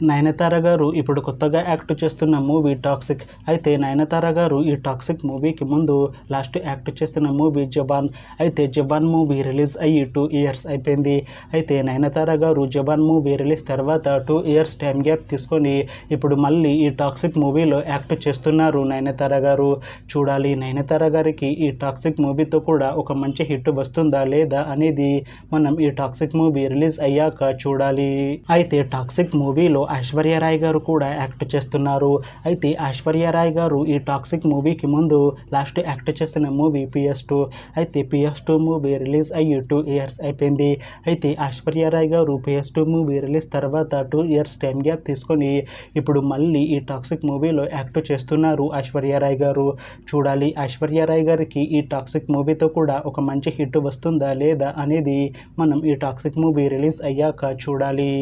నయనతార గారు ఇప్పుడు కొత్తగా యాక్ట్ చేస్తున్న మూవీ టాక్సిక్. అయితే నయనతార గారు ఈ టాక్సిక్ మూవీకి ముందు లాస్ట్ యాక్ట్ చేస్తున్న మూవీ జబాన్. అయితే జబాన్ మూవీ రిలీజ్ అయ్యి 2 ఇయర్స్ అయిపోయింది. అయితే నయనతార గారు జబాన్ మూవీ రిలీజ్ తర్వాత 2 ఇయర్స్ టైం గ్యాప్ తీసుకొని ఇప్పుడు మళ్ళీ ఈ టాక్సిక్ మూవీలో యాక్ట్ చేస్తున్నారు నయనతార గారు. చూడాలి నయనతార గారికి ఈ టాక్సిక్ మూవీతో కూడా ఒక మంచి హిట్ వస్తుందా లేదా అనేది మనం ఈ టాక్సిక్ మూవీ రిలీజ్ అయ్యాక చూడాలి. అయితే టాక్సిక్ మూవీలో ఐశ్వర్య రాయ్ గారు కూడా యాక్ట్ చేస్తున్నారు. అయితే ఐశ్వర్య రాయ్ గారు ఈ టాక్సిక్ మూవీకి ముందు లాస్ట్ యాక్ట్ చేసిన మూవీ PS2. అయితే PS2 మూవీ రిలీజ్ అయ్యి 2 ఇయర్స్ అయిపోయింది. అయితే ఐశ్వర్య రాయ్ గారు PS2 మూవీ రిలీజ్ తర్వాత 2 ఇయర్స్ టైం గ్యాప్ తీసుకొని ఇప్పుడు మళ్ళీ ఈ టాక్సిక్ మూవీలో యాక్ట్ చేస్తున్నారు ఐశ్వర్య రాయ్ గారు. చూడాలి ఐశ్వర్య రాయ్ గారికి ఈ టాక్సిక్ మూవీతో కూడా ఒక మంచి హిట్ వస్తుందా లేదా అనేది మనం ఈ టాక్సిక్ మూవీ రిలీజ్ అయ్యాక చూడాలి.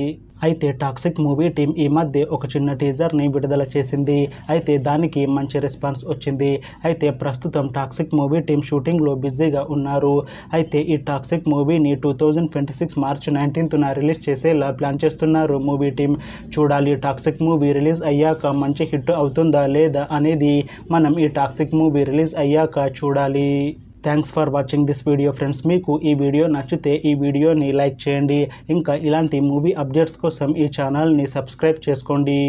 అయితే టాక్సిక్ మూవీ టీం ఈ మధ్య ఒక చిన్న టీజర్ని విడుదల చేసింది. అయితే దానికి మంచి రెస్పాన్స్ వచ్చింది. అయితే ప్రస్తుతం టాక్సిక్ మూవీ టీం షూటింగ్లో బిజీగా ఉన్నారు. అయితే ఈ టాక్సిక్ మూవీని 2026 మార్చి 19న రిలీజ్ చేసేలా ప్లాన్ చేస్తున్నారు మూవీ టీం. చూడాలి టాక్సిక్ మూవీ రిలీజ్ అయ్యాక మంచి హిట్ అవుతుందా లేదా అనేది మనం ఈ టాక్సిక్ మూవీ రిలీజ్ అయ్యాక చూడాలి. Thanks for watching this video friends. మీకు ఈ వీడియో నచ్చితే ఈ వీడియోని లైక్ చేయండి. ఇంకా ఇలాంటి మూవీ అప్డేట్స్ కోసం ఈ ఛానల్ని సబ్స్క్రైబ్ చేసుకోండి.